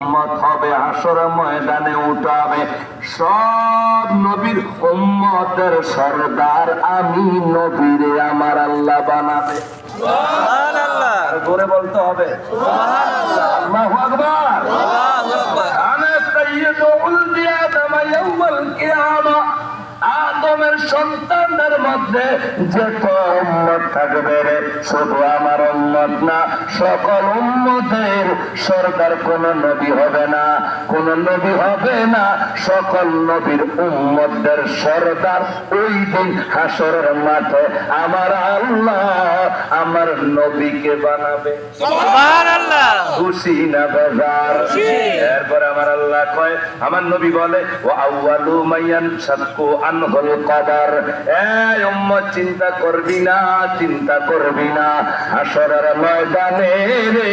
উম্মত হবে, হাসরের ময়দানে উঠাবে সব নবীর উম্মতের সরদার আমি নবীরে আমার আল্লাহ বানাবে। সুবহানাল্লাহ, জোরে বলতে হবে সুবহানাল্লাহ। আল্লাহু আকবার, আল্লাহু আকবার। আনা সাইয়্যিদুল আদম ইয়াউমাল কিয়ামা, আদমের সন্তানদের মধ্যে যত উম্মত থাকবে শুধু আমার উম্মত না, সকল উম্মতের সরদার কোন নবী হবে না, কোন নবী হবে না, সকল নবীর উম্মতদের সরদার ওই দিন হাসরের মাঠে আমার আল্লাহ আমার নবীকে বানাবে। সুবহানাল্লাহ, খুশি না বেজার? এরপর আমার আল্লাহ কয়, আমার নবী বলে ওয়া আউয়ালু মাইয়ান শাক্কু আনহুল কবর, এই উম্মত চিন্তা করবি না, চিন্তা করবি না, হাসরের ময়দানে রে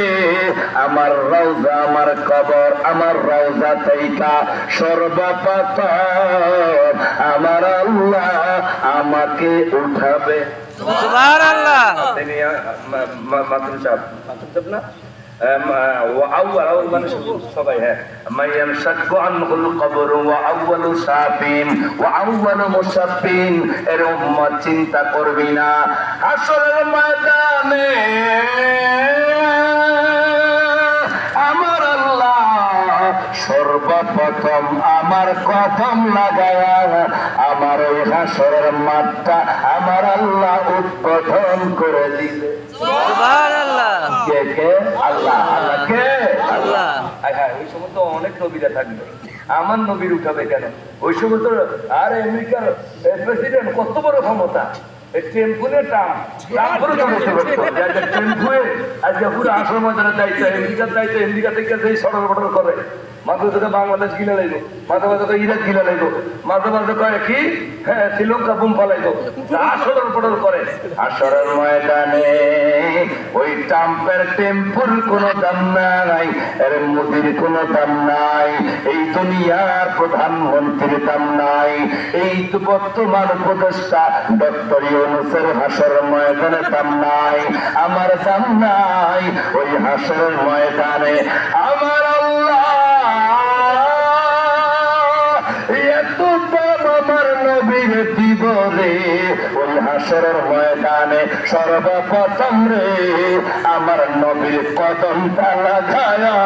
আমার রওজা আমার কবর, আমার রওজা থেকে সর্বপ্রথম আমার আল্লাহ আমাকে উঠাবে। সুবহানাল্লাহ। মাতরুম সাহেব, মাতরুম সাহেব না সবাই, হ্যাঁ, মাইয়ান শাক্কু আনহুল কবর ওয়া আউয়ালু শাফিন ওয়া আউয়ালু মুশাফিন, এর উম্মত চিন্তা করবি না, হাসরের ময়দানে আমার আল্লাহ সর্বপ্রথম আমার কদম লাগায়া আমার ওই হাসরের মাঠটা আমার আল্লাহ উদ্বোধন করে দিবে। সুবহানাল্লাহ। কে কে? আল্লাহ। আল্লাহ কে? আল্লাহ। হ্যাঁ, ওই সময় তো অনেক নবীরা থাকবে, আমার নবীর উঠাবে কেন? ওই সময় তো আর আমেরিকার প্রেসিডেন্ট কত বড় ক্ষমতা, টেম্পুনে টেম্পুয়ে আজকে পুরো আসর ময়দানের দায়িত্ব, আমেরিকার দায়িত্ব, আমেরিকা থেকে সেই সড়ক বটল করে, মাঝে মাঝে বাংলাদেশ গিলে লাগবো, মাঝে মাঝে ইরাক গিলে লাগবো, মাঝে মাঝে কয় কি হ্যাঁ শ্রীলঙ্কা বুম ফালাইবো, আসরের বটল করে। আসরের ময়দানে ওই ট্রাম্পের টেম্পুর কোনো দাম নাই, এর মোদির কোনো দাম নাই, এই দুনিয়ার প্রধানমন্ত্রীর দাম নাই, এই তো বর্তমান উপদেষ্টা ডক্টর ইউনূসের হাসরের ময়দানে দাম নাই, আমার দাম নাই। ওই হাসরের ময়দানে আমার আল্লাহ এত দাম আমার নবীর দিব রে, ওই হাসরের ময়দানে সর্বপ্রথম রে আমার নবীর কদমটা লাগায়া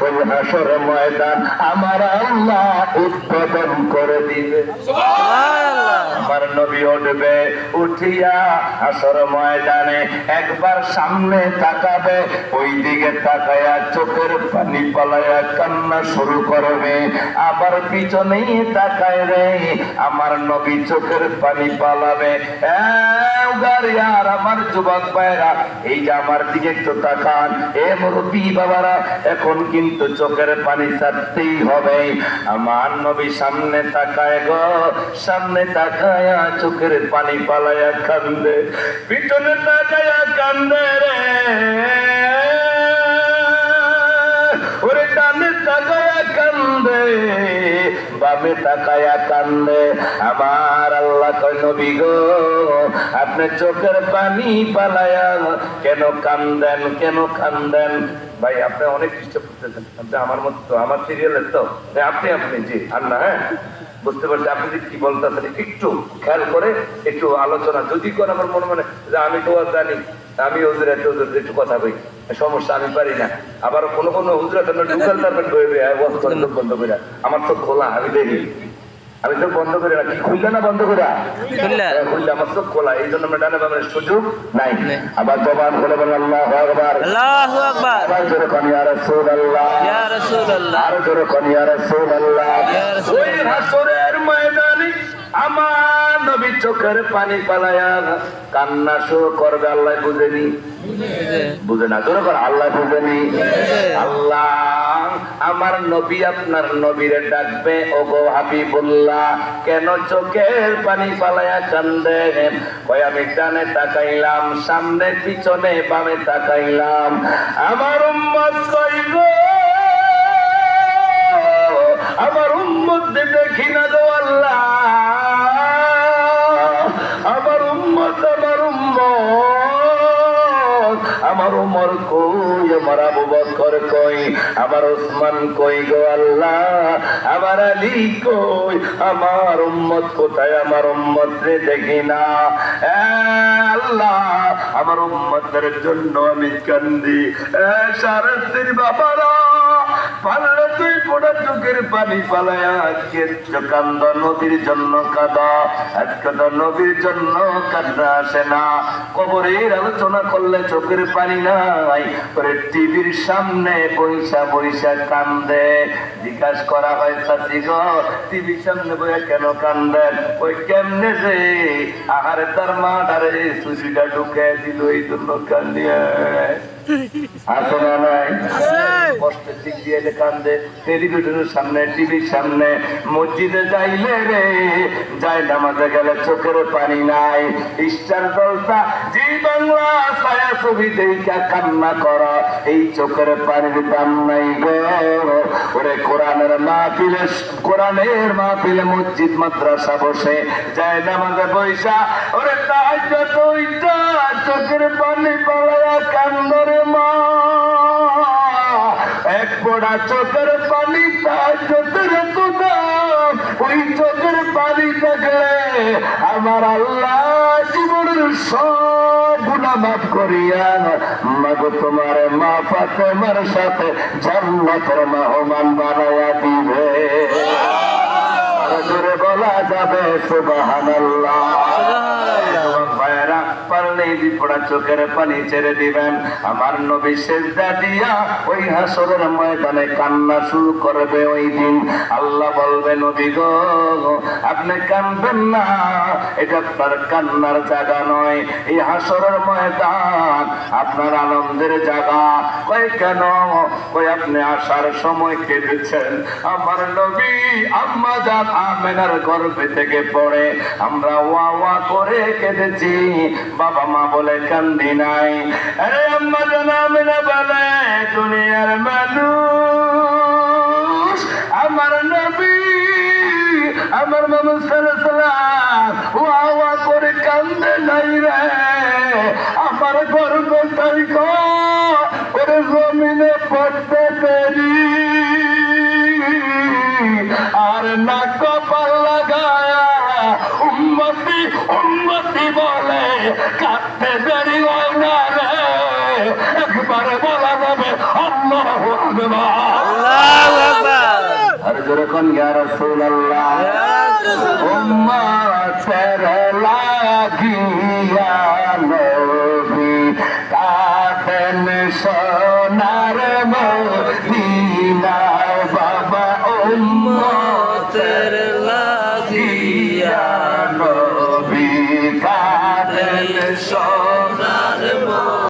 ওই হাসরের ময়দান আমার আল্লাহ উদ্বোধন করে দিবে। সুবহানাল্লাহ। আমার নবী উঠবে, উঠিয়া হাসর ময়দানে একবার সামনে তাকাবে, ওই দিকে তাকায়া চোখের পানি পালায়া কান্না শুরু করবে, আবার পিছনেই তাকায় রে আমার নবী চোখের পানি পালাবে। আর আমার যুবক ভাইরা এই যে আমার দিকে একটু তাকান, এ মুরব্বী বাবারা, এখন কিন্তু চোখের পানি ছাড়তেই হবে। আমার নবী সামনে তাকায় গো, সামনে তাকায়া চোখের পানি পালায়া কান্দে, পিছনে তাকায়া কান্দে রে, ওরে ডানে তাকায়া কান্দে, বামে তাকায়া কান্দে। আমার আল্লাহ কয় নবী গো আপনি চোখের পানি পালায়া কেন কান্দেন, কেন কান্দেন? ভাই আপনি অনেক ডিস্টার্ব করতেছেন, আপনি আমার মতো তো, আমার সিরিয়ালের তো আপনি আপনি জি আল্লাহ, হ্যাঁ বুঝতে পারছি আপনি কি বলতেছেন, একটু খেয়াল করে একটু আলোচনা যদি করে আমার মনে মনে যে আমি তো আর জানি, আমি হুজুর একটু কথা বলি, সমস্যা আমি পারি না, আবার কোনো কোনো হুজুরা ঢুকাল তারপর বন্ধ করে, আমার তো খোলা, আমি দেখি, আমি তো বন্ধ করে না, কি খুললে না বন্ধ করে খুললে, আমার চোখ খোলা, এই জন্য আমরা ডানে বামের সুযোগ নাই। আবার জবান খুলে বলেন আল্লাহু আকবার, আল্লাহু আকবার, আবার জোরে কোন ইয়া রাসূলুল্লাহ, ইয়া রাসূলুল্লাহ, আর জোরে কোন ইয়া রাসূলুল্লাহ। ওই হাসরের ময়দানে আমার নবী চোখের পানি পালায়া কান্না শুরু করবে, আল্লাহ বুঝেনি, বুঝে না, জোরে করে আল্লাহ বুঝেনি। আল্লাহ আমার নবী আপনার নবীরে ডাকবে, ওগো হাবিবুল্লাহ কেন চোখের পানি পালায়া কান্দেন? কই আমি ডানে তাকাইলাম, সামনে পিছনে বামে তাকাইলাম, আমার উম্মত কই গো, আমার উম্মত দেখি না গো আল্লাহ, আমার উম্মত, আমার উম্মত, আমার উমর কই, আমার আবু বকর বকর কই, আমার ওসমান কই গো আল্লাহ, আমার আলী কই, আমার উম্মত কোথায়, আমার উম্মত রে দেখি না। আল্লাহ, আমার উম্মতের জন্য আমি কান্দি। সারাস্তির বাবারা, পারলে তুই পোড়া চোখের পানি পালায়া আজকে কান্দ, নবীর জন্য কাঁদা। আজকে তো নবীর জন্য কান্না আসে না। কবরের আলোচনা করলে চোখের পানি নাই, ওরে টিভির সামনে বৈশা বৈশা কান্দে। জিজ্ঞাসা করা হয়, চাচি গো, টিভির সামনে বইয়া কেন কান্দেন? ওই কেমনে যে আহারে তার মা ধারে সুজিটা ঢুকে দিল, এই জন্য কান্দিয়া। আছে না নাই? কষ্টের দিক দিয়ে কান্দে। টেলিভিশনের সামনে, টিভির সামনে, মসজিদে যাইলে রে, যাই নামাজে গেলে চোখের পানি নাই। ইস্টার জলসা, জি বাংলা ছায়া ছবি দেখা কান্না করা, এই চোখের পানির দাম নাই গো। ওরে কোরআনের মাহফিলে, কোরআনের মাহফিলে মসজিদ মাদ্রাসা বসে যায় নামাজে বৈশা, ওরে তাহাজ্জুদ ওইটা চোখের পানি পালায়া কান্দরে মা। এক পোড়া চোখের পানি তাহাজ্জুদের খোদা, ওই চোখের পানি থাকলে আমার আল্লাহ জীবনের সব গুনাহ মাফ করিয়া মাগো তোমার মা ফাতেমার সাথে জান্নাতের মেহমান বানায়া দিবে। জোরে বলা যাবে সুবহানাল্লাহ। পারলেই বিপড়া চোখের পানি ছেড়ে দিবেন। আমার নবী সেজদা দিয়া ওই হাসরের ময়দানে কান্না শুরু করবে। ওই দিন আল্লাহ বলবে, নবী গো, আপনি কাঁদবেন না, এটা আপনার কান্নার জায়গা নয়, এই হাসরের ময়দান আপনার আনন্দের জায়গা। কই কেন? কই আপনি আসার সময় কেঁদেছেন। আমার নবী আম্মা জান আমেনার গর্ভে থেকে পড়ে আমরা ওয়া ওয়া করে কেঁদেছি, বাবা মা বলে কান্দি নাই। আরে আম্মা জান আমেনা বলে, দুনিয়ার মানুষ আমার নবী, আমার মুহাম্মদ সাল্লাল্লাহু আলাইহি ওয়াসাল্লাম ওয়া ওয়া করে কান্দে নাই রে। আমার গর্ভ থেকে ওরে জমিনে পড়তে দেরি, আর না কপাল লাগায়া উম্মতি উম্মতি বলে কাঁদতে দেরি হয় না রে। একবারে বলা যাবে আল্লাহু আকবার, আল্লাহু আকবার। আর যেরকম ইয়া রাসূলুল্লাহ, উম্মতের লাগিয়া নবী কাঁদেন সোনার মদিনা, বাবা উম্মতের লাগিয়া নবী কাঁদেন